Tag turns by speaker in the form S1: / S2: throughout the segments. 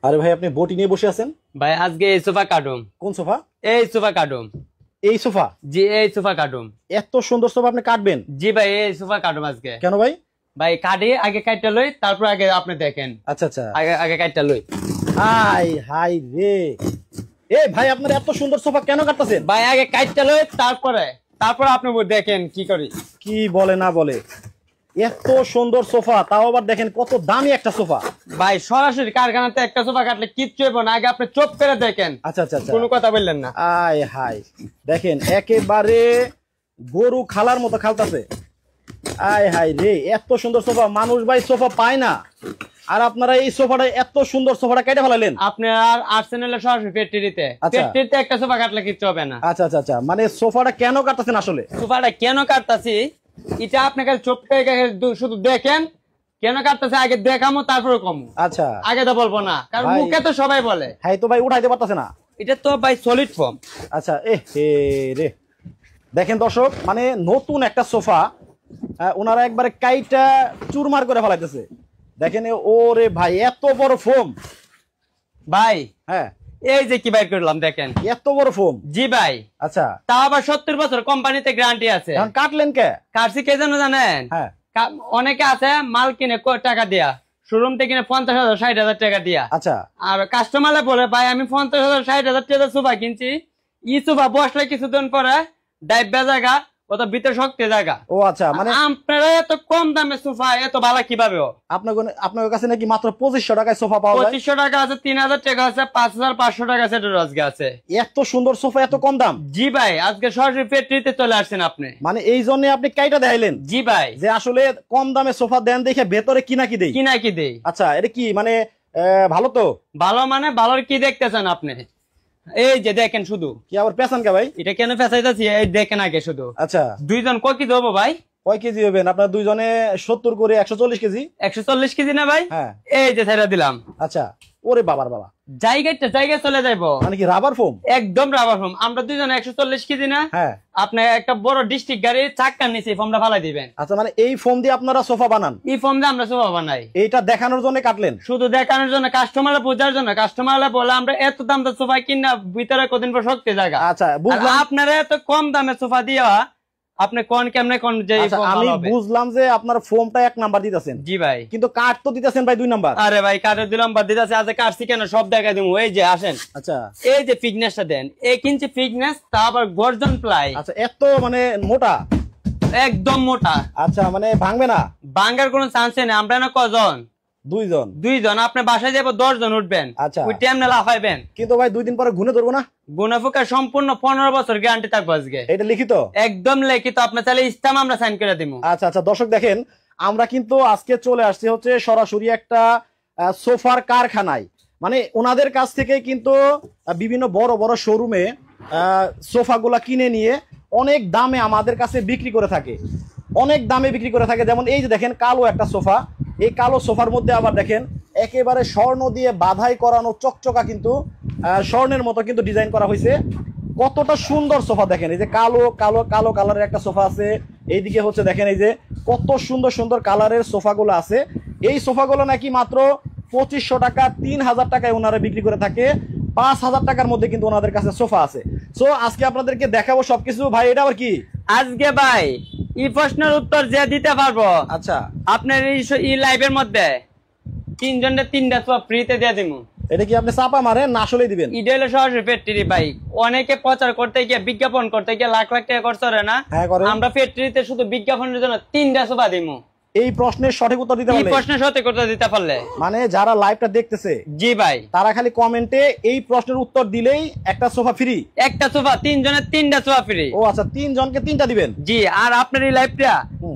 S1: আরে ভাই আপনি বটি নিয়ে বসে আছেন
S2: ভাই আজকে এই সোফা কাটুম।
S1: কোন সোফা?
S2: এই সোফা কাটুম।
S1: এই সোফা?
S2: জি এই সোফা কাটুম।
S1: এত সুন্দর সোফা আপনি কাটবেন?
S2: জি ভাই এই সোফা কাটুম আজকে।
S1: কেন ভাই?
S2: ভাই কাটি আগে কাটটা লই, তারপর আগে আপনি দেখেন।
S1: আচ্ছা আচ্ছা,
S2: আগে আগে কাটটা লই।
S1: হাই হাই রে, এ ভাই আপনার এত সুন্দর সোফা কেন কাটতেছেন?
S2: ভাই আগে কাটটা লই, তারপর আপনি দেখেন কি করি।
S1: কি বলে না বলে, এত সুন্দর সোফা, তাও আবার দেখেন কত দামি একটা সোফা।
S2: ভাই সরাসরি কারখানাতে একটা সোফা কাটলে কিচ্ছু হবে না, আগে আপনি চোপ করে দেখেন।
S1: আচ্ছা আচ্ছা আচ্ছা,
S2: কোনো কথা বললেন না।
S1: আয় হাই দেখেন একেবারে গরু খালার মতো খালতাছে। আয় হাই রে, এত সুন্দর সোফা মানুষ ভাই সোফা পায় না, আর আপনারা এই সোফাটা এত সুন্দর সোফাটা কেটে ফেলালেন।
S2: আপনার আর্সেনালের সরাসরি ফ্যাক্টরিতে একটা সোফা কাটলে কিচ্ছু হবে না।
S1: আচ্ছা আচ্ছা আচ্ছা, মানে সোফাটা কেন কাটতেছেন আসলে?
S2: সোফাটা কেন কাটতাছি এটা আপনাকে চোপ করে শুধু দেখেন কেন কাটতেছে, আগে দেখামো তারপরে কমু।
S1: আচ্ছা
S2: আগে তো বলবো না, কারণ মুখে তো সবাই বলে।
S1: হ্যাঁ তো ভাই উঠাইতে পারতেছে না।
S2: এটা তো ভাই সলিড ফর্ম।
S1: আচ্ছা রে, দেখেন দর্শক, মানে নতুন একটা সোফা ওনারা একবারে কাইটা চুরমার করে ফেলাইতেছে। দেখেন ওরে ভাই এত বড় ফোম
S2: ভাই।
S1: হ্যাঁ
S2: এই যে কি বাইর করলাম দেখেন,
S1: এত বড় ফোম।
S2: জি ভাই।
S1: আচ্ছা
S2: তা আবার 70 বছর কোম্পানিতে গ্যারান্টি আছে।
S1: এখন কাটলেন কে?
S2: কাটছি কে জানেন?
S1: হ্যাঁ
S2: অনেকে আছে মাল কিনে টাকা দিয়া, শোরুম থেকে কিনে 50,000 60,000 টাকা দিয়া।
S1: আচ্ছা,
S2: আর কাস্টমারে বলে ভাই আমি 50,000 60,000 টাকা সোফা কিনছি, ই সোফা বসলে কিছুদিন পরে ডাইবা জায়গা ওত ভিতরে শক্তি জায়গা।
S1: ও আচ্ছা, মানে
S2: আপনারা এত কম দামে সোফা এত ভালো কিভাবে?
S1: আপনার কাছে নাকি মাত্র 2500 টাকায় সোফা পাওয়া যায়?
S2: 2500 টাকা আছে, 3000 টাকা আছে, 5500 টাকা আছে, আজকে আছে।
S1: এত সুন্দর সোফা এত কম দাম?
S2: জি ভাই, আজকে সরাসরি ফ্যাক্টরিতে চলে আসছেন আপনি।
S1: মানে এই জন্য আপনি কাইটা দেখাইলেন?
S2: জি ভাই,
S1: যে আসলে কম দামে সোফা দেন দেখে ভেতরে কি নাকি দেই। আচ্ছা এটা কি মানে ভালো? তো ভালো
S2: মানে ভালোর কি দেখতেছেন আপনি? এই যে দেখেন, শুধু
S1: কি আবার পেছান কে ভাই?
S2: এটা কেন ফেসাইতেছি এই দেখেন আগে শুধু।
S1: আচ্ছা
S2: দুইজন কয় কেজি হবো ভাই?
S1: কয় কেজি হবেন আপনার দুইজনে? 70 করে 140 কেজি।
S2: 140 কেজি না ভাই?
S1: হ্যাঁ
S2: এই যে ছেড়ে দিলাম।
S1: আচ্ছা, ওরে বাবার বাবা,
S2: জায়গায় চলে যাইবো।
S1: মানে কি রাবার ফোম?
S2: একদম রাবার ফোম। আমরা দুইজন 140 কেজি না?
S1: হ্যাঁ।
S2: আপনি একটা বড় ডিস্ট্রিক্ট গাড়ি চাক্কার নিচে ফোমটা ফালাই দিবেন।
S1: আচ্ছা, মানে এই ফোম দিয়ে আপনারা সোফা বানান?
S2: এই ফোম দিয়ে আমরা সোফা বানাই।
S1: এইটা দেখানোর জন্য কাটলেন?
S2: শুধু দেখানোর জন্য, কাস্টমারে বোঝার জন্য। কাস্টমারে বলে আমরা এত দাম দিয়ে সোফা কিনা ভিতরে কদিন পর শক্তি জায়গা।
S1: আচ্ছা বুঝলাম।
S2: আপনারা এত কম দামে সোফা দিয়া আপনি কোন কেমনে কোন যে
S1: আমি বুঝলাম যে আপনার ফোমটা 1 নাম্বার দিতেছেন।
S2: জি ভাই,
S1: কিন্তু কাট তো দিতেছেন ভাই 2 নাম্বার।
S2: আরে ভাই কাটের 2 নাম্বার দিতেছে, আজ কাটছি কেন সব দেখাই দিমু। এই যে আসেন।
S1: আচ্ছা,
S2: এই যে ফিটনেসটা দেন, 1 ইঞ্চি ফিটনেস, তা আবার গর্জন প্লাই।
S1: আচ্ছা এত মানে মোটা?
S2: একদম মোটা।
S1: আচ্ছা, মানে ভাঙবে না?
S2: ভাঙার কোনো চান্স নেই। আমরা না কজন? দুইজন। আপনি বাসায় যাবো 10 জন উঠবেন।
S1: আচ্ছা,
S2: ওই টাইমে লাফাইবেন।
S1: কিন্তু ভাই 2 দিন পরে গুনে ধরবো না?
S2: গুনে ফুকা সম্পূর্ণ 15 বছর গ্যারান্টি থাকবে আজকে।
S1: এটা লিখিত?
S2: একদম লিখিত। আপনি চাইলে ইস্তাম আমরা সাইন করে দিব।
S1: আচ্ছা আচ্ছা, দর্শক দেখেন, আমরা কিন্তু আজকে চলে আসছি হচ্ছে সরাসরি একটা সোফার কারখানায়। মানে ওনাদের কাছ থেকে কিন্তু বিভিন্ন বড় বড় শোরুমে সোফাগুলা কিনে নিয়ে অনেক দামে আমাদের কাছে বিক্রি করে থাকে, যেমন এই যে দেখেন কালো একটা সোফা, এই কালো সোফার মধ্যে আবার দেখেন একেবারে স্বর্ণ দিয়ে বাধাই করানো চকচকা, কিন্তু স্বর্ণের মতো কিন্তু ডিজাইন করা হয়েছে। কতটা সুন্দর সোফা দেখেন, এই যে কালো কালো কালো কালারের একটা সোফা আছে, এইদিকে হচ্ছে দেখেন এই যে কত সুন্দর সুন্দর কালারের সোফাগুলো আছে। এই সোফাগুলো নাকি মাত্র 2500 টাকা 3000 টাকায় ওনারা বিক্রি করে থাকে। 5000 টাকার মধ্যে কিন্তু ওনাদের কাছে সোফা আছে। সো আজকে আপনাদেরকে দেখাবো সবকিছু। ভাই এটা আবার কি?
S2: আজকে ভাই এই প্রশ্নের উত্তর যে দিতে পারবো,
S1: আচ্ছা
S2: আপনার এই লাইভের মধ্যে 3 জনের 3টা সোফা ফ্রিতে দিয়ে দিমু।
S1: এটা কি আপনি চাপা মারেন না আসলেই দিবেন?
S2: এটা হলো সরাসরি ফ্যাক্টরি ভাই। অনেকে প্রচার করতে গিয়ে, বিজ্ঞাপন করতে গিয়ে লাখ লাখ টাকা খরচ করে না?
S1: হ্যাঁ করে।
S2: আমরা ফ্যাক্টরিতে শুধু বিজ্ঞাপনের জন্য 3টা সোফা দিমু।
S1: এই প্রশ্নের সঠিক উত্তর দিতে পারলে?
S2: এই প্রশ্নের সঠিক উত্তর দিতে পারলে,
S1: মানে যারা লাইভটা দেখতেছে,
S2: জি ভাই,
S1: তারা খালি কমেন্টে এই প্রশ্নের উত্তর দিলেই একটা সোফা ফ্রি।
S2: একটা সোফা 3 জনের 3টা সোফা ফ্রি।
S1: ও আচ্ছা, 3 জনকে 3টা দিবেন?
S2: জি। আর আপনার এই লাইভটা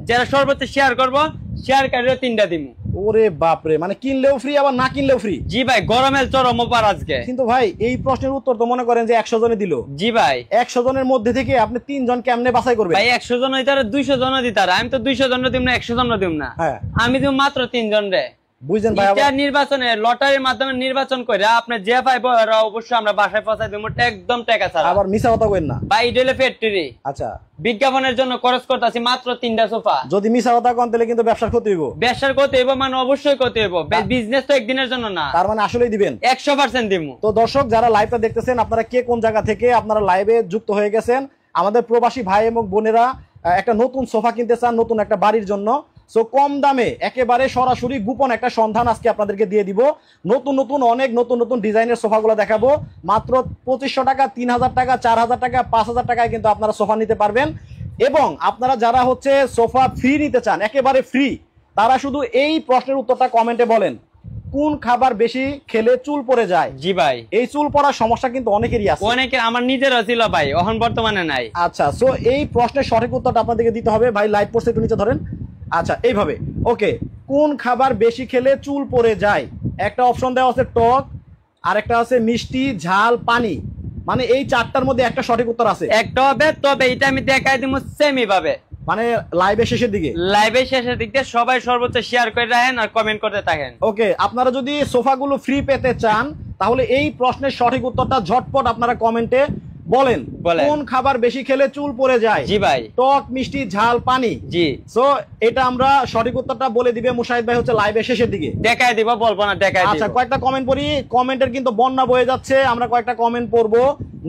S2: যারা সর্বোচ্চ শেয়ার করবো, শেয়ার কারিও 3টা দিমু।
S1: ওরে বাপরে, মানে কিনলেও ফ্রি আবার না কিনলেও ফ্রি?
S2: জি ভাই, গরমের চরম অফার আজকে।
S1: কিন্তু ভাই এই প্রশ্নের উত্তর তো মনে করেন যে 100 জনে দিল।
S2: জি ভাই,
S1: 100 জনের মধ্যে থেকে আপনি 3 জন কেমনে বাছাই করবেন?
S2: ভাই 100 জন হইতারে 200 জন দিতারে। আমি তো 200 জন দিম না, 100 জন দিম না।
S1: হ্যাঁ,
S2: আমি দিব মাত্র 3 জন রে।
S1: বুঝছেন ভাই?
S2: এটা নির্বাচনে লটারির মাধ্যমে নির্বাচন করে আপনি যে পাইব অবশ্যই আমরা বাসায় পৌঁছাই দেবো একদম টাকা ছাড়া।
S1: আবার মিছা কথা কইন না
S2: ভাই এটা হলো ফ্যাক্টরি।
S1: আচ্ছা,
S2: বিজ্ঞাপনের জন্য খরচ করতেছি মাত্র 3টা সোফা।
S1: যদি মিছা কথা কন তাহলে কিন্তু ব্যবসার ক্ষতি হইব।
S2: ব্যবসার ক্ষতি হইব মানে অবশ্যই ক্ষতি হইব, বিজনেস তো একদিনের জন্য না।
S1: তার মানে আসলেই দিবেন?
S2: 100% দিমু।
S1: তো দর্শক যারা লাইভটা দেখতেছেন, আপনারা কে কোন জায়গা থেকে আপনারা লাইভে যুক্ত হয়ে গেছেন, আমাদের প্রবাসী ভাই এবং বোনেরা একটা নতুন সোফা কিনতে চান, নতুন একটা বাড়ির জন্য, সো কম দামে একেবারে সরাসরি গোপন একটা সন্ধান আজকে আপনাদেরকে দিয়ে দিব। অনেক নতুন ডিজাইনের সোফাগুলো দেখাবো। মাত্র 2500 টাকা, 3000 টাকা, 4000 টাকা, 5000 টাকায় কিন্তু আপনারা সোফা নিতে পারবেন। এবং আপনারা যারা হচ্ছে সোফা ফ্রি নিতে চান, একেবারে ফ্রি, তারা শুধু এই প্রশ্নের উত্তরটা কমেন্টে বলেন, কোন খাবার বেশি খেলে চুল পড়ে যায়?
S2: জি ভাই,
S1: এই চুল পড়ার সমস্যা কিন্তু অনেকেরই আছে।
S2: অনেকের, আমার নিজেরও ছিল ভাই, এখন বর্তমানে নাই।
S1: আচ্ছা, সো এই প্রশ্নের সঠিক উত্তরটা আপনাদেরকে দিতে হবে। ভাই লাইভ পড়ছে, একটু নিচে ধরেন। আচ্ছা, এইভাবে ওকে। কোন খাবার বেশি খেলে চুল পড়ে যায়? একটা অপশন দেওয়া আছে টক, আর একটা আছে মিষ্টি, ঝাল, পানি। মানে এই চারটার মধ্যে একটা সঠিক উত্তর আছে।
S2: একটা হবে, তবে এটা আমি দেখাই দিব সেমই ভাবে,
S1: মানে লাইভের শেষের দিকে।
S2: লাইভের শেষের দিক দিয়ে সবাই সর্বোচ্চ শেয়ার করে রাখেন আর কমেন্ট করতে থাকেন।
S1: ওকে, আপনারা যদি সোফাগুলো ফ্রি পেতে চান, তাহলে এই প্রশ্নের সঠিক উত্তরটা ঝটপট আপনারা কমেন্টে বলেন। কোন খাবার বেশি খেলে চুল পড়ে যায়?
S2: জি ভাই,
S1: টক, মিষ্টি, ঝাল, পানি।
S2: জি,
S1: সো এটা আমরা সঠিক উত্তরটা বলে দিবে মুশাহিদ ভাই হচ্ছে লাইভের শেষের দিকে।
S2: দেখাই দিব, বলবো না, দেখাই দিব।
S1: আচ্ছা, কয়েকটা কমেন্ট পড়ি। কমেন্টের কিন্তু বন্যা বয়ে যাচ্ছে, আমরা কয়েকটা কমেন্ট পড়বো।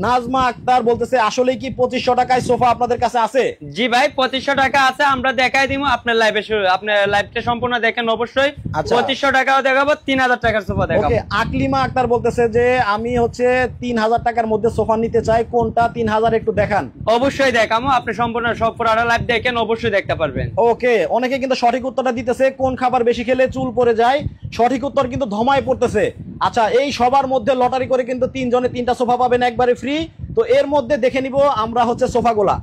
S1: নাজমা আক্তার বলতেছে, আসলে কি 2500 টাকায় সোফা আপনাদের কাছে আছে?
S2: জি ভাই, 2500 টাকা আছে, আমরা দেখাই দিব। আপনার লাইভে আপনার লাইভটা সম্পূর্ণ দেখেন অবশ্যই। 2500 টাকাও দেখাবো, 3000 টাকার সোফা দেখাবো।
S1: ওকে, আকলিমা আক্তার বলতেছে যে আমি হচ্ছে 3000 টাকার মধ্যে সোফা নিতে চাই, কোনটা 3000 একটু দেখান।
S2: অবশ্যই দেখাবো, আপনি সম্পূর্ণ সব পুরো লাইভ দেখেন, অবশ্যই দেখতে পারবেন।
S1: ওকে, অনেকে কিন্তু সঠিক উত্তরটা দিতেছে, কোন খাবার বেশি খেলে চুল পড়ে যায়। সঠিক উত্তর কিন্তু ধমায় পড়তেছে। আচ্ছা, এই সবার মধ্যে লটারি করে কিন্তু 3 জনে 3টা সোফা পাবেন একবারে ফ্রি। তো এর মধ্যে দেখে নিব আমরা হচ্ছে সোফাগুলা।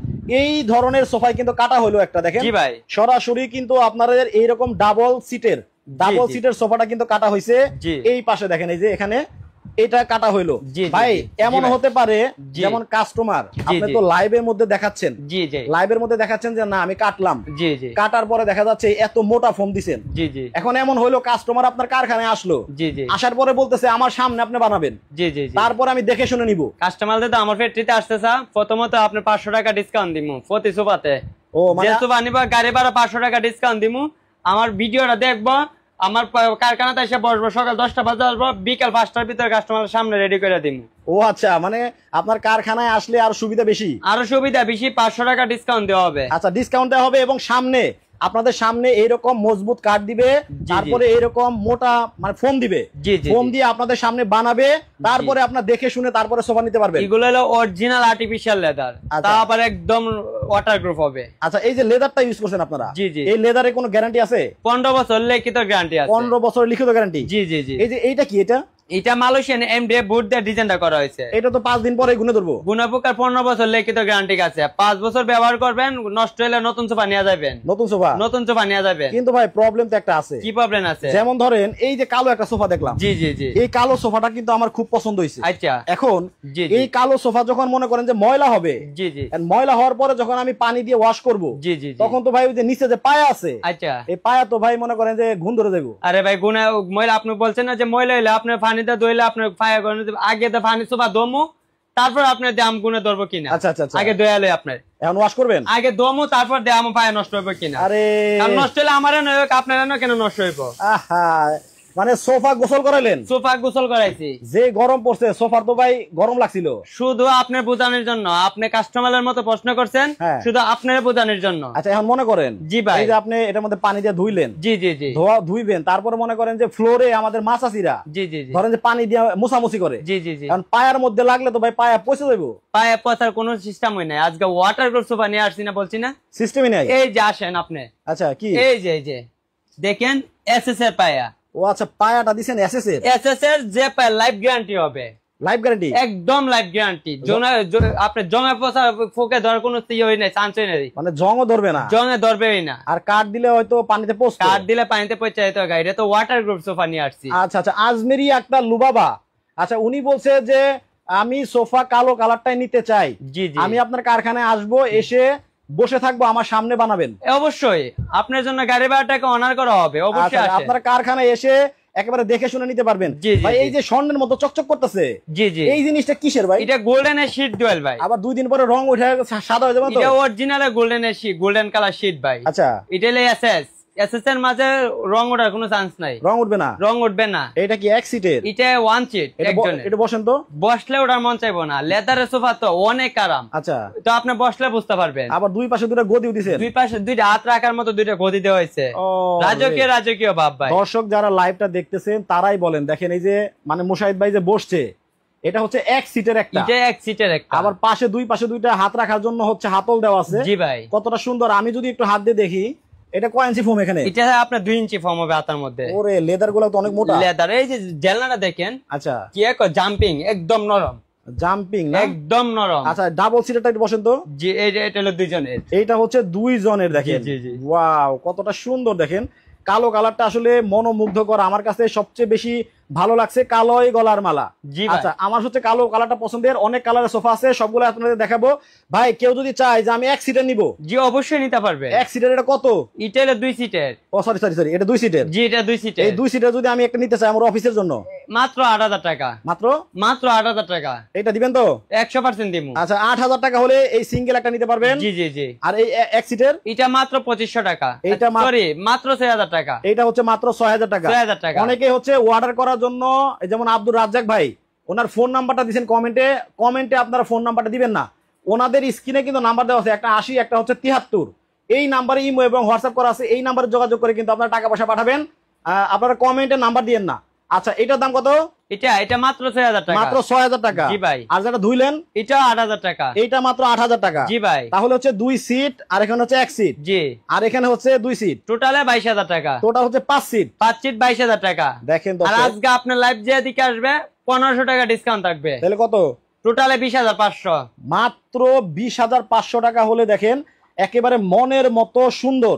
S1: এই ধরনের সোফাই কিন্তু কাটা হলো একটা, দেখেন
S2: জি ভাই,
S1: সরাসরি কিন্তু আপনাদের এইরকম ডাবল সিটের সোফাটা কিন্তু কাটা হয়েছে। এই পাশে দেখেন, এই যে এখানে এটা কাটা হইলো। ভাই এমন হতে পারে যেমন কাস্টমার আপনি তো লাইভের মধ্যে দেখাচ্ছেন, লাইভের মধ্যে দেখাচ্ছেন যে না আমি কাটলাম, কাটার পরে দেখা যাচ্ছে এত মোটা ফোম দিছেন। এখন এমন হইলো কাস্টমার আপনার কারখানায় আসলো, আসার পরে বলতেছে আমার সামনে আপনি বানাবেন, তারপর আমি দেখে শুনে নিব।
S2: কাস্টমারদের তো আমার ফ্যাক্টরিতে আসতেছে, প্রথমত আপনি 500 টাকা ডিসকাউন্ট দিমু প্রতি সোফাতে। ও মানে সোফা নিবা গাড়ি ভাড়া 500 টাকা ডিসকাউন্ট দিমু। আমার ভিডিওটা দেখবো, আমার কারখানাতে এসে বসবো, সকাল 10টা বাজে আসবো, বিকাল 5টার ভিতরে কাস্টমারের সামনে রেডি করে দিব।
S1: ও আচ্ছা, মানে আপনার কারখানায় আসলে আরো সুবিধা বেশি?
S2: আরো সুবিধা বেশি, 500 টাকা ডিসকাউন্ট দেওয়া হবে।
S1: আচ্ছা, ডিসকাউন্ট দেওয়া হবে এবং সামনে আপনাদের সামনে এইরকম মজবুত কাঠ দিবে, তারপরে এইরকম মোটা মানে ফোম দিবে, ফোম দিয়ে আপনাদের সামনে বানাবে, তারপরে আপনারা দেখে শুনে তারপরে সোফা নিতে পারবেন।
S2: এগুলো হলো অরিজিনাল আর্টিফিশিয়াল লেদার, তারপরে একদম ওয়াটারপ্রুফ হবে।
S1: আচ্ছা, এই যে লেদারটা ইউজ করছেন আপনারা, এই লেদারে কোনো গ্যারান্টি আছে?
S2: 15 বছর লিখিত গ্যারান্টি আছে।
S1: 15 বছর লিখিত গ্যারান্টি? জি। এই যে এইটা কি? এটা
S2: মালয়েশিয়ান এমডিএফ বোর্ড দিয়ে ডিজাইনটা করা হয়েছে।
S1: এটা তো 5 দিন পরে গুনে ধরবো।
S2: গুণাপোকার 15 বছর লিখিত গ্যারান্টি আছে, 5 বছর ব্যবহার করবেন, নষ্ট হলে নতুন সোফা নিয়ে যাবেন। নতুন সোফা নিয়ে যাবেন।
S1: কিন্তু ভাই প্রবলেম তো একটা আছে।
S2: কি প্রবলেম আছে? যেমন
S1: ধরেন এই যে কালো একটা সোফা দেখলাম, জি এই কালো সোফাটা কিন্তু আমার খুব পছন্দ হয়েছে। আচ্ছা, এখন এই কালো সোফা যখন মনে করেন যে ময়লা হবে, ময়লা হওয়ার পরে যখন আমি পানি দিয়ে ওয়াশ করব, তখন তো ভাই ওই যে নিচে যে পায়া আছে, আচ্ছা এই পায়া তো ভাই মনে করেন যে ঘুণ ধরে যাবো।
S2: আরে ভাই গুণা ময়লা, আপনি বলছেন না যে ময়লা হইলে আপনার পানিতে ধুইলে আপনার পায়া আগে তো পানি সোফা দমু, তারপর আপনার দাম গুনে ধরবো কিনা। আচ্ছা, আগে দয়ালে আপনার
S1: এখন ওয়াশ করবেন,
S2: আগে দমু, তারপর দাম পায়া নষ্ট হবে কিনা। আরে নষ্ট হলে আমারও নয়, আপনার কেন নষ্ট হইব?
S1: আহা, মানে সোফা গোসল করাইলেন?
S2: সোফা গোসল করাইছি।
S1: যে গরম পড়ছে, সোফার তো ভাই গরম লাগছিল।
S2: শুধু আপনার বোঝানোর জন্য, আপনি কাস্টমারের মতো প্রশ্ন করছেন, শুধু আপনার বোঝানোর জন্য।
S1: আচ্ছা, এখন মনে করেন জি ভাই, এই যে আপনি এটার মধ্যে পানি দিয়ে ধুইলেন, ধুইবেন, তারপরে মনে করেন যে ফ্লোরে আমাদের মাছাছিরা ধরেন যে পানি দিয়ে মোছামুছি করে, এখন পায়ের মধ্যে লাগলে তো ভাই পায়া পচে যাবো।
S2: পায়া পচার কোনো সিস্টেমই নাই। আজকে ওয়াটারপ্রুফ সোফা নিয়ে আসছি না, বলছি না,
S1: সিস্টেমই নাই।
S2: এই যে আসেন আপনি, আচ্ছা কি এই যে দেখেন এসএস এর পায়া।
S1: ও আচ্ছা, পায়াটা দিবেন এসএস
S2: এর যে পায়া লাইফ গ্যারান্টি হবে। Life guarantee? একদম লাইফ গ্যারান্টি। আপনি জঙে পচা ফোকে ধরার কোনো চান্সই নেই, মানে জংও ধরবে না, জঙে ধরবেই না। আর কাঠ দিলে হয়তো পানিতে পচবে, কাঠ দিলে পানিতে পচে যেতে হয়। এটা তো ওয়াটারপ্রুফ সোফা নিয়ে আসছি।
S1: আচ্ছা আচ্ছা, আজমেরি আক্তার লুবাবা, আচ্ছা উনি বলছে যে আমি সোফা কালো কালারটাই নিতে চাই, আমি আপনার কারখানায় আসবো, এসে বসে থাকবো, আমার সামনে বানাবেন?
S2: অবশ্যই, আপনার জন্য গাড়ি ভাড়াটাকে অনার করা হবে। অবশ্যই
S1: আপনার কারখানায় এসে একেবারে দেখে শুনে নিতে পারবেন। ভাই এই যে স্বর্ণের মতো চকচক করতেছে,
S2: জি জি,
S1: এই জিনিসটা কিসের ভাই?
S2: এটা গোল্ডেনের শীট ডুয়েল ভাই।
S1: আবার 2 দিন পরে রং উঠে সাদা হয়ে যাবে তো?
S2: এটা অরিজিনাল গোল্ডেনের শীট, গোল্ডেন কালার শীট ভাই।
S1: আচ্ছা,
S2: এটা এসএস এর মাঝে রং ওঠার কোনো চান্স নাই।
S1: রং উঠবে না?
S2: রং উঠবে না।
S1: এটা কি এক সিটের?
S2: এটা ওয়ান সিট একজনের।
S1: এটা বসেন তো,
S2: বসলে ওটার মন চাইবো না। লেদারের সোফা তো অনেক আরাম।
S1: আচ্ছা,
S2: তো আপনি বসলে বুঝতে পারবেন।
S1: আবার দুই পাশে দুটো গদিও দিয়েছেন?
S2: দুই পাশে দুইটা হাত রাখার মতো দুইটা গদি দেওয়া হয়েছে। রাজকীয় ভাব ভাই।
S1: দর্শক যারা লাইভটা দেখতেছেন তারাই বলেন, দেখেন এই যে মানে মুশাহিদ ভাই যে বসছে, এটা হচ্ছে এক সিটের একটা।
S2: এটা এক সিটের একটা।
S1: আবার পাশে দুই পাশে দুইটা হাত রাখার জন্য হচ্ছে হাতল দেওয়া আছে।
S2: জি ভাই,
S1: কতটা সুন্দর। আমি যদি একটু হাত দিয়ে দেখি, এটা কয় ইঞ্চি ফোম এখানে?
S2: এটা আপনার 2 ইঞ্চি ফোম হবে হাতার মধ্যে।
S1: ওরে লেদার গুলো তো অনেক মোটা।
S2: লেদার, এই যে জেলনাটা দেখেন।
S1: আচ্ছা,
S2: কি এক জাম্পিং, একদম নরম।
S1: জাম্পিং না?
S2: একদম নরম।
S1: আচ্ছা, ডাবল সিটারটা একটু বসেন তো।
S2: জি, এটা হলো 2 জনের।
S1: এইটা হচ্ছে 2 জনের। দেখেন,
S2: জি জি,
S1: ওয়াও কতটা সুন্দর। দেখেন কালো কালারটা আসলে মনোমুগ্ধকর। আমার কাছে সবচেয়ে বেশি ভালো লাগছে কালোই গলার মালা। আচ্ছা, আমার হচ্ছে কালো কালারটা পছন্দের। অনেক কালারের সোফা আছে, সবগুলো আপনাদের দেখাবো। ভাই কেউ যদি চায় যে আমি এক সিটের নিব,
S2: জি অবশ্যই নিতে পারবে।
S1: এক সিটের এটা কত?
S2: এটা হলো 2 সিটের।
S1: ও সরি সরি সরি, এটা 2 সিটের।
S2: জি, এটা 2 সিটের।
S1: এই 2 সিটের যদি আমি একটা নিতে চাই আমার অফিসের জন্য,
S2: মাত্র 8000 টাকা।
S1: মাত্র
S2: 8000 টাকা।
S1: এটা দিবেন তো?
S2: 100% দিমু।
S1: আচ্ছা, 8000 টাকা হলে এই সিঙ্গেল একটা নিতে পারবেন।
S2: জি জি জি।
S1: আর এই এক সিটের
S2: এটা মাত্র 2500 টাকা।
S1: এটা
S2: সরি, মাত্র 6000 টাকা।
S1: এটা হচ্ছে মাত্র 6000 টাকা।
S2: 6000 টাকা।
S1: অনেকে হচ্ছে অর্ডার করার জন্য, যেমন আব্দুর রাজ্জাক ভাই, ওনার ফোন নাম্বারটা দিবেন কমেন্টে আপনারা ফোন নাম্বারটা দিবেন না, ওনাদের স্ক্রিনে কিন্তু নাম্বার দেওয়া আছে, একটা 80 একটা হচ্ছে 73। এই নাম্বারে ইমো এবং হোয়াটসঅ্যাপ করা আছে, এই নাম্বারে যোগাযোগ করে কিন্তু আপনারা টাকা পয়সা পাঠাবেন। আপনারা কমেন্টে নাম্বার দিয়েন না। আচ্ছা, এটার দাম কত?
S2: এটা মাত্র 6000 টাকা।
S1: মাত্র 6000 টাকা।
S2: জি ভাই।
S1: আর যেটা ধুইলেন
S2: এটা 8000 টাকা।
S1: এইটা মাত্র 8000 টাকা।
S2: জি ভাই।
S1: তাহলে হচ্ছে 2 সিট, আর এখানে হচ্ছে 1 সিট।
S2: জি।
S1: আর এখানে হচ্ছে 2 সিট,
S2: টোটালে 22000 টাকা।
S1: টোটাল হচ্ছে 5 সিট।
S2: 5 সিট 22000 টাকা।
S1: দেখেন
S2: আর আজকে আপনার লাইভ যে দিকে আসবে 1500 টাকা ডিসকাউন্ট থাকবে।
S1: তাহলে কত?
S2: টোটালে 20500।
S1: মাত্র 20500 টাকা হলে দেখেন একেবারে মনের মতো সুন্দর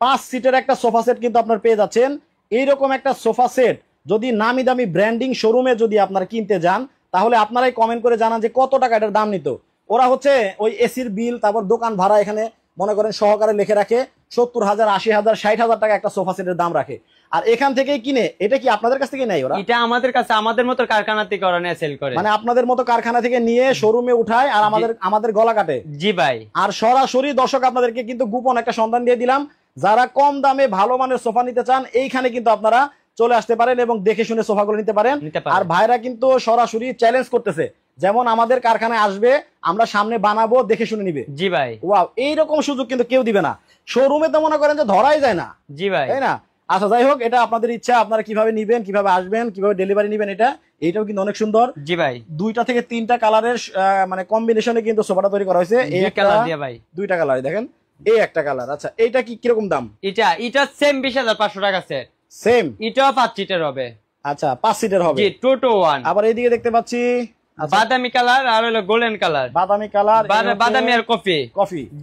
S1: 5 সিটের একটা সোফা সেট কিন্তু আপনার পেয়ে যাচ্ছেন। এইরকম একটা সোফা সেট যদি নামি দামি ব্র্যান্ডিং শোরুমে যদি আপনারা কিনতে যান, তাহলে আপনারাই কমেন্ট করে জানান যে কত টাকা এটার দাম নিত। ওরা হচ্ছে ওই এসির বিল, তারপর দোকান ভাড়া এখানে মনে করেন সহকারে লিখে রাখে 70,000, 80,000, 60,000 টাকা একটা সোফা সেটের দাম রাখে। আর এখান থেকেই কিনে, এটা কি আপনাদের কাছ থেকে নেয় ওরা?
S2: এটা আমাদের কাছে, আমাদের মতো কারখানা থেকে ওরা নিয়ে সেল করে।
S1: মানে আপনাদের মতো কারখানা থেকে নিয়ে শোরুমে উঠায় আর আমাদের গলা কাটে।
S2: জি ভাই।
S1: আর সরাসরি দর্শক আপনাদেরকে কিন্তু গোপন একটা সন্ধান দিয়ে দিলাম, যারা কম দামে ভালো মানের সোফা নিতে চান এইখানে কিন্তু আপনারা চলে আসতে পারেন এবং দেখে শুনে সোফাগুলো নিতে পারেন। আর ভাইরা কিন্তু সরাসরি চ্যালেঞ্জ করতেছে, যেমন আমাদের কারখানায় আসবে, আমরা সামনে বানাবো, দেখে শুনে নিবে।
S2: জি ভাই।
S1: ওয়াও, এইরকম সুযোগ কিন্তু কেউ দিবে না। শোরুমে তো মনে করেন যে ধরাই যায় না।
S2: জি ভাই,
S1: তাই না? আচ্ছা, যাই হোক, এটা আপনাদের ইচ্ছা, আপনারা কিভাবে নিবেন, কিভাবে আসবেন, কিভাবে ডেলিভারি নিবেন। এইটাও কিন্তু অনেক সুন্দর।
S2: জি ভাই।
S1: 2টা থেকে 3টা কালারের মানে কম্বিনেশনে কিন্তু সোফাটা তৈরি করা হয়েছে। এই কালার দিয়ে ভাই, 2টা কালার দেখেন, এই একটা কালার। আচ্ছা, এইটা কি কিরকম দাম?
S2: এটা সেম 20500 টাকা সেট।
S1: সেম।
S2: এটাও 5 সিটের হবে।
S1: আচ্ছা, 5 সিটের হবে।
S2: জি, 2 to 1।
S1: আবার এইদিকে দেখতে পাচ্ছি
S2: বাদামি কালার আর হলো গোল্ডেন কালার।
S1: বাদামি কালার,
S2: বাদামি আর কফি।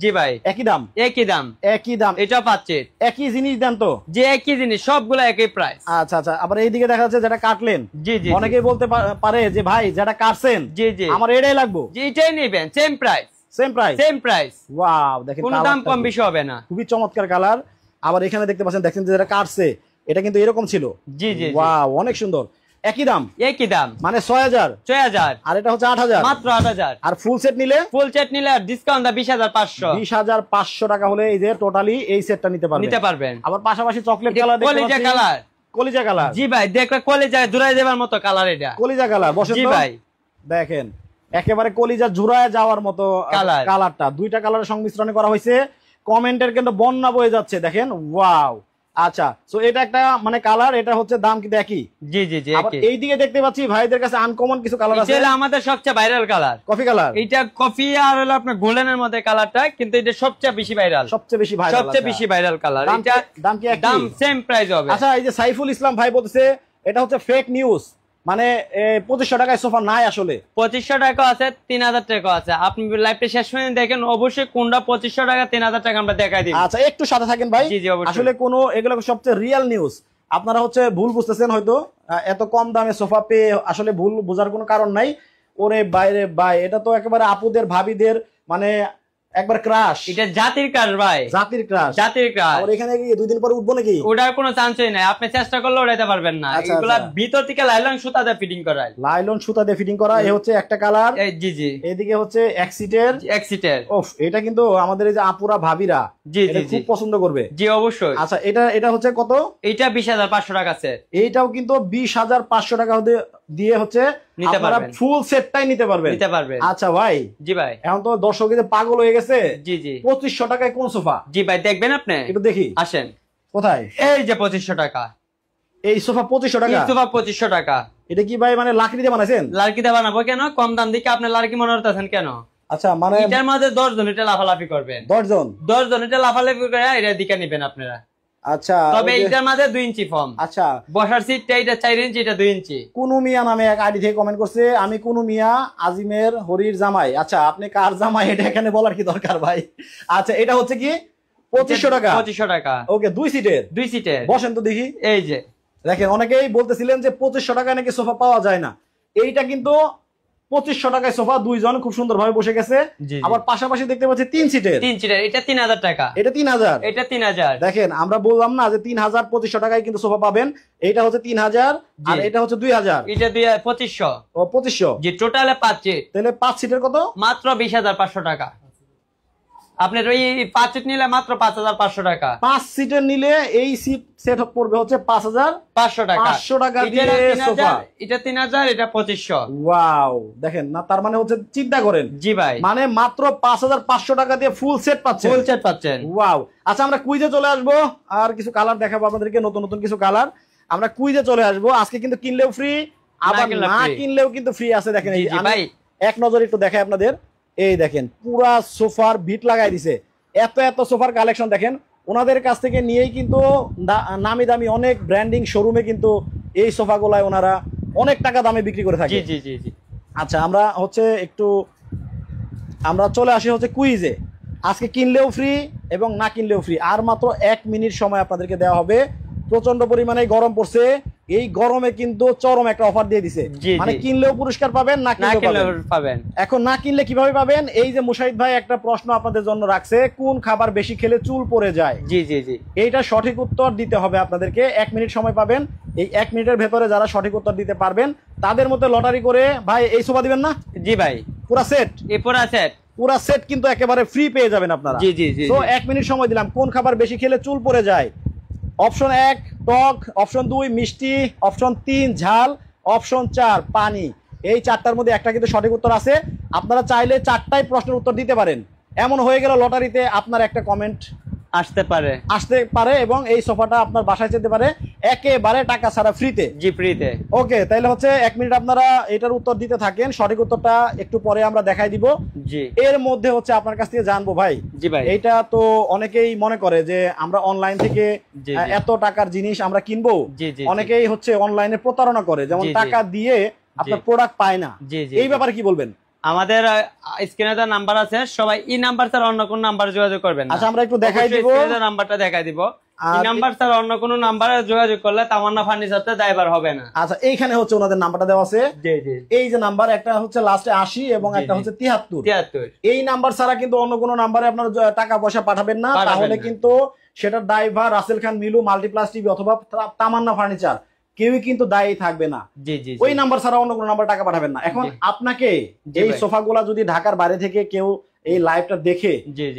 S2: জি ভাই,
S1: একই দাম।
S2: একই দাম।
S1: একই দাম।
S2: এটাও 5 সিট।
S1: একই জিনিস দেন তো?
S2: যে একই জিনিস, সবগুলো একই প্রাইস।
S1: আচ্ছা আচ্ছা। আবার এইদিকে দেখা যাচ্ছে যেটা কাটলেন।
S2: জি জি।
S1: অনেকেই বলতে পারে যে ভাই যেটা কাটছেন,
S2: জি জি,
S1: আমার এটাই লাগবে।
S2: জি, এটাই নেবেন, same price.
S1: Same price.
S2: Same price.
S1: Wow, দেখেন
S2: কোনো দাম কম বেশি হবে না।
S1: খুবই চমৎকার কালার। আবার এখানে দেখতে পাচ্ছেন, দেখেন যেটা কাটছে এটা কিন্তু এরকম ছিল।
S2: জি জি।
S1: ওয়াও, অনেক সুন্দর। একই দাম।
S2: একই দাম,
S1: মানে 6000।
S2: আর
S1: এটা হচ্ছে 8000।
S2: মাত্র 8000।
S1: আর ফুল সেট নিলে
S2: আর ডিসকাউন্ট 20500।
S1: 20500 টাকা হলে এই যে টোটালি এই সেটটা নিতে পারবেন। আবার পাশাপাশি চকলেট কালার, কলিজা কালার।
S2: জি ভাই, দেখলে কলিজা জুড়ায় যাবার মতো কালার। এটা
S1: কলিজা কালার। বসেন তো ভাই, দেখেন একেবারে কলিজা জুড়ায় যাওয়ার মতো কালারটা। 2টা কালারের সংমিশ্রণে করা হয়েছে। কমেন্টের কিন্তু বন্যা বয়ে যাচ্ছে, দেখেন। ওয়াও। আচ্ছা, সো এটা একটা মানে কালার, এটা হচ্ছে দাম কিন্তু একই।
S2: জি জি জি।
S1: আবার এইদিকে দেখতে পাচ্ছি ভাইদের কাছে আনকমন কিছু কালার আছে।
S2: এটা আমাদের সবচেয়ে ভাইরাল কালার, কফি কালার। এটা কফি আর হলো আপনার গোল্ডেনের মধ্যে কালারটা, কিন্তু এটা সবচেয়ে বেশি ভাইরাল। সবচেয়ে বেশি ভাইরাল কালার। এটা
S1: দাম কি একই?
S2: দাম সেম প্রাইস হবে।
S1: আচ্ছা, এই যে সাইফুল ইসলাম ভাই বলতেছে এটা হচ্ছে ফেক নিউজ, মানে 2500 টাকায় সোফা নাই। আসলে
S2: 2500 টাকা আছে, 3000 টাকা আছে। আপনি লাইভটা শেষ পর্যন্ত দেখেন, অবশ্যই কোনটা 2500 টাকা 3000 টাকা আমরা দেখাই দিই।
S1: আচ্ছা, একটু সাথে থাকেন ভাই। আসলে কোন এগুলো সবচেয়ে রিয়েল নিউজ। আপনারা হচ্ছে ভুল বুঝতেছেন হয়তো, এত কম দামে সোফা পেয়ে আসলে ভুল বোঝার কোনো কারণ নাই। ওরে বাইরে ভাই, এটা তো একেবারে আপুদের ভাবিদের মানে একবার ক্রাশ।
S2: এটা জাতির ক্রাশ ভাই,
S1: জাতির ক্রাশ,
S2: জাতির ক্রাশ।
S1: আর এখানে কি 2 দিন পরে উঠবো নাকি?
S2: ওটার কোনো চান্সই নাই, আপনি চেষ্টা করলে উড়াইতে পারবেন না। এগুলা ভিতর থেকে লাইলন সুতা দিয়ে ফিটিং করা,
S1: লাইলন সুতা দিয়ে ফিটিং করা। এই হচ্ছে একটা কালার।
S2: জি জি।
S1: এদিকে হচ্ছে এক সিটের। ওফ, এটা কিন্তু আমাদের এই যে আপুরা ভাবিরা
S2: জি জি
S1: খুব পছন্দ করবে।
S2: জি অবশ্যই।
S1: আচ্ছা, এটা হচ্ছে কত?
S2: এটা 20,500 টাকা সেট।
S1: এইটাও কিন্তু 20,500 টাকা দিয়ে হচ্ছে
S2: নিতে পারবেন,
S1: ফুল সেটটাই নিতে পারবেন। আচ্ছা ভাই।
S2: জি ভাই।
S1: এখন তো দর্শকদের পাগল হয়ে গেছে।
S2: জি জি।
S1: 2500 টাকায় কোন সোফা?
S2: জি ভাই, দেখবেন আপনি?
S1: একটু দেখি।
S2: আসেন।
S1: কোথায়?
S2: এই যে 2500 টাকা
S1: এই সোফা। 2500 টাকা?
S2: এই সোফা 2500 টাকা।
S1: এটা কি ভাই মানে লাকড়ি দিয়ে বানাইছেন?
S2: লাকড়ি দিয়ে বানাবো কেন? কম দাম দিকে আপনি লাকড়ি মনে করতেছেন কেন?
S1: আচ্ছা, মানে
S2: এটার মধ্যে 10 জন এটা লাফালাফি করবেন।
S1: 10 জন
S2: এটা লাফালাফি করে এটা দিকে নেবেন আপনারা।
S1: আচ্ছা,
S2: তবে এটার মধ্যে 2 ইঞ্চি ফর্ম।
S1: আচ্ছা,
S2: বসার সিটটা এটা 4 ইঞ্চি, এটা 2 ইঞ্চি। কুনু
S1: মিয়া নামে এক আইডি থেকে কমেন্ট করছে, আমি কুনু মিয়া, আজিমের হরির জামাই। আচ্ছা, আপনি কার জামাই এটা এখানে বলার কি দরকার ভাই? আচ্ছা, এটা হচ্ছে কি 2500 টাকা? 2500 টাকা। ওকে, 2 সিটের। বসেন তো দেখি। এই যে দেখেন, অনেকেই বলতেছিলেন যে 2500 টাকায় নাকি সোফা পাওয়া যায় না। এইটা কিন্তু 2500 টাকায় সোফা, 2 জন খুব সুন্দর ভাবে বসে গেছে। আবার পাশাপাশি দেখতে পাচ্ছি 3 সিটের। এটা 3000 টাকা। এটা 3000। দেখেন, আমরা বললাম না যে 2500 টাকায় কিন্তু সোফা পাবেন। এটা হচ্ছে 3000 আর এটা হচ্ছে 2000। এটা 2500। ও 2500। জি, টোটালে 5 সিট। তাহলে 5 সিটের কত? মাত্র 20500 টাকা। আপনার ওই 5 সিট নিলে মাত্র 5500 টাকা। 5 সিটের নিলে এই সিট সেট পড়বে হচ্ছে 5500 টাকা। 500 টাকা দিয়ে সোফা। এটা 3000, এটা 2500। ওয়াও, দেখেন না, তার মানে হচ্ছে চিন্তা করেন। জি ভাই, মানে মাত্র 5500 টাকা দিয়ে ফুল সেট পাচ্ছেন। ওয়াও। আচ্ছা, আমরা কুইজে চলে আসবো, আর কিছু কালার দেখাবো আপনাদেরকে, নতুন নতুন কিছু কালার। আমরা কুইজে চলে আসবো। আজকে কিন্তু কিনলেও ফ্রি, আবার না কিনলেও কিন্তু ফ্রি আছে। দেখেন, ভাই এক নজর একটু দেখাই আপনাদের। এই দেখেন, পুরা সোফার ভিট লাগাই দিছে। এত সোফার কালেকশন দেখেন। ওনাদের কাছ থেকে নিয়েই কিন্তু নামি দামি অনেক ব্র্যান্ডিং শোরুমে কিন্তু এই সোফাগুলাই ওনারা অনেক টাকা দামে বিক্রি করে থাকে। জি জি জি। আচ্ছা, আমরা চলে আসি হচ্ছে কুইজে। আজকে কিনলেও ফ্রি এবং না কিনলেও ফ্রি। আর মাত্র 1 মিনিট সময় আপনাদেরকে দেওয়া হবে। প্রচন্ড পরিমাণে গরম পড়ছে, এই গরমে কিন্তু চরম একটা অফার দিয়ে দিছে। মানে কিনলেও পুরস্কার পাবেন, না কিনলেও পাবেন। এখন না কিনলে কিভাবে পাবেন? এই যে মুশাহিদ ভাই একটা প্রশ্ন আপনাদের জন্য রাখছে, কোন খাবার বেশি খেলে চুল পড়ে যায়? জি জি জি। এইটা সঠিক উত্তর দিতে হবে আপনাদেরকে। 1 মিনিট সময় পাবেন। এই 1 মিনিটের ভেতরে যারা সঠিক উত্তর দিতে পারবেন তাদের মধ্যে লটারি করে ভাই এই সোফা দিবেন না? জি ভাই, পুরা সেট। পুরা সেট কিন্তু একেবারে ফ্রি পেয়ে যাবেন আপনারা। জি জি জি। তো 1 মিনিট সময় দিলাম। কোন খাবার বেশি খেলে চুল পড়ে যায়? অপশন 1 টক, অপশন 2 মিষ্টি, অপশন 3 ঝাল, অপশন 4 পানি। এই 4টার মধ্যে একটা কিন্তু সঠিক উত্তর আছে। আপনারা চাইলে 4টাই প্রশ্নের উত্তর দিতে পারেন। এমন হয়ে গেল লটারিতে আপনার একটা কমেন্ট আসতে পারে এবং এই সোফাটা আপনার বাসায় যেতে পারে একেবারে টাকা ছাড়া, ফ্রিতে। জি, ফ্রিতে। ওকে, তাহলে হচ্ছে 1 মিনিট আপনারা এটার উত্তর দিতে থাকেন। সঠিক উত্তরটা একটু পরে আমরা দেখাই দিব। জি। এর মধ্যে হচ্ছে আপনার কাছ থেকে জানবো ভাই। জি ভাই, এইটা তো অনেকেই মনে করে যে আমরা অনলাইন থেকে এত টাকার জিনিস আমরা কিনবো। অনেকেই হচ্ছে অনলাইনে প্রতারণা করে, যেমন টাকা দিয়ে আপনার প্রোডাক্ট পায় না। এই ব্যাপারে কি বলবেন? আমাদের স্ক্রিনে যে নাম্বার আছে, সবাই এই নাম্বার ছাড়া অন্য কোন নাম্বারে যোগাযোগ করবেন। আচ্ছা, আমরা একটু দেখাই দিব, নাম্বারটা দেখাই দিব। এই নাম্বার ছাড়া অন্য কোন নাম্বারে যোগাযোগ করলে তামান্না ফার্নিচারতে দায়ভার হবে না। আচ্ছা, এইখানে হচ্ছে ওনাদের নাম্বারটা দেওয়া আছে। জি জি। এই যে নাম্বার, একটা হচ্ছে লাস্টে 80 এবং একটা হচ্ছে 73। এই নাম্বার ছাড়া কিন্তু অন্য কোন নাম্বারে আপনার টাকা পয়সা পাঠাবেন না, তাহলে কিন্তু সেটা ড্রাইভার রাসেল খান মিলু, মাল্টিপ্লাস টিভি অথবা তামান্না ফার্নিচার কেউই কিন্তু দায়ী থাকবে না। ওই নাম্বার ছাড়া অন্য কোনো নাম্বার টাকা পাঠাবেন না। এখন আপনাকে এই সোফাগুলা যদি ঢাকার বাইরে থেকে কেউ এই লাইভটা দেখে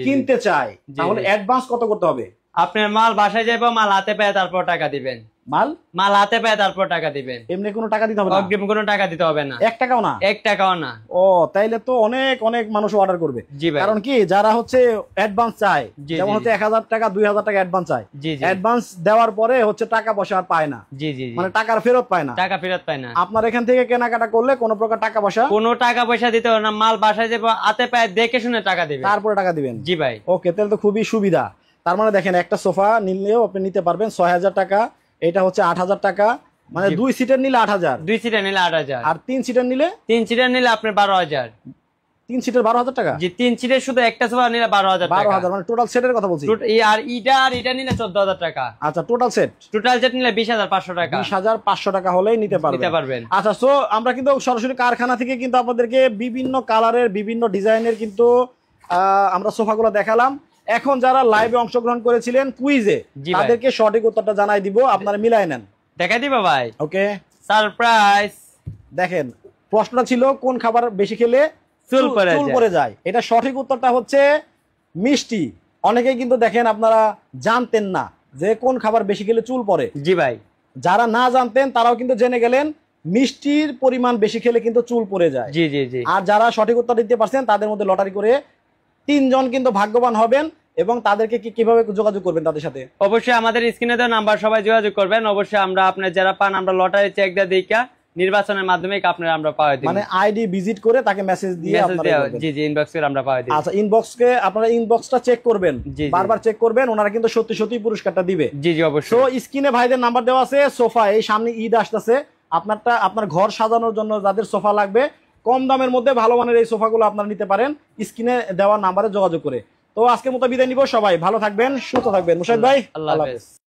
S1: কিনতে চায়, তাহলে অ্যাডভান্স কত করতে হবে? আপনার মাল বাসায় যাবে, মাল হাতে পেয়ে তারপর টাকা দিবেন। মাল হাতে পেয়ে তারপর টাকা দিবেন। এমনি কোনো টাকা দিতে হবে না? অগ্রিম কোনো টাকা দিতে হবে না। 1 টাকাও না? 1 টাকাও না। ও, তাইলে তো অনেক মানুষ অর্ডার করবে। কারণ কি, যারা হচ্ছে অ্যাডভান্স চায়, যেমন হচ্ছে 1000 টাকা 2000 টাকা অ্যাডভান্স চায়, অ্যাডভান্স দেওয়ার পরে হচ্ছে টাকা পয়সা আর পায় না। জি জি। মানে টাকা ফেরত পায় না। আপনার এখান থেকে কেনাকাটা করলে কোনো প্রকার টাকা পয়সা দিতে হবে না। মাল বাসায় যাবে, হাতে পায়ে দেখে শুনে টাকা দিবেন, তারপরে টাকা দিবেন। জি ভাই। ওকে, তাহলে তো খুবই সুবিধা। তার মানে দেখেন, একটা সোফা নিলেও আপনি নিতে পারবেন 6000 টাকা। এটা হচ্ছে 8000 টাকা, মানে 2 সিটের নিলে 8000। 2 সিটের নিলে 8000। আর 3 সিটের নিলে আপনার 12000। 3 সিটের 12000 টাকা? জি, 3 সিটের শুধু একটা সোফা নিলে 12000 টাকা। 12000 মানে টোটাল সেটের কথা বলছি। আর এটা নিলে 14000 টাকা। আচ্ছা, টোটাল সেট নিলে 20500 টাকা। 20500 টাকা হলেই নিতে পারবেন। আচ্ছা, সো আমরা কিন্তু সরাসরি কারখানা থেকে কিন্তু আপনাদেরকে বিভিন্ন কালারের, বিভিন্ন ডিজাইনের কিন্তু আমরা সোফাগুলো দেখালাম। এখন যারা লাইভে অংশগ্রহণ করেছিলেন কুইজে, তাদেরকে সঠিক উত্তরটা জানাই দিব, আপনারা মিলাই নেন।
S2: দেখাই দিব ভাই।
S1: ওকে,
S2: সারপ্রাইজ।
S1: দেখেন, প্রশ্নটা ছিল কোন খাবার বেশি খেলে চুল পড়ে যায়। এটা সঠিক উত্তরটা হচ্ছে মিষ্টি। অনেকেই কিন্তু দেখেন আপনারা জানতেন না যে কোন খাবার বেশি খেলে চুল পড়ে।
S2: জি ভাই,
S1: যারা না জানতেন তারাও কিন্তু জেনে গেলেন মিষ্টির পরিমাণ বেশি খেলে কিন্তু চুল পড়ে যায়।
S2: জি জি জি।
S1: আর যারা সঠিক উত্তর দিতে পারছেন তাদের মধ্যে লটারি করে 3 জন কিন্তু ভাগ্যবান হবেন। এবং তাদেরকে কিভাবে যোগাযোগ করবেন তাদের সাথে?
S2: অবশ্যই আমাদের স্ক্রিনে দেওয়া নাম্বার সবাই যোগাযোগ করবেন। অবশ্যই আমরা আপনার যারা পান আমরা লটারি চেক দিয়ে দেখা নির্বাচনের মাধ্যমে আপনারা আমরা পাওয়া দিই।
S1: মানে আইডি ভিজিট করে তাকে মেসেজ দিয়ে আপনারা
S2: জি জি ইনবক্স করে আমরা পাওয়া দিই।
S1: আচ্ছা, ইনবক্সকে আপনারা ইনবক্সটা চেক করবেন, বারবার চেক করবেন, ওনারা কিন্তু সত্যি সত্যি পুরস্কারটা দিবে।
S2: জি জি অবশ্যই।
S1: তো স্ক্রিনে ভাইদের নাম্বার দেওয়া আছে। সোফা, এই সামনে ঈদ আসতেছে, আপনার ঘর সাজানোর জন্য যাদের সোফা লাগবে কম দামের মধ্যে ভালো মানের এই সোফাগুলো আপনারা নিতে পারেন স্ক্রিনে দেওয়া নাম্বারে যোগাযোগ করে। তো আজকের মতো বিদায় নিব। সবাই ভালো থাকবেন, সুস্থ থাকবেন। মুশাহিদ ভাই,
S2: আল্লাহ হাফেজ।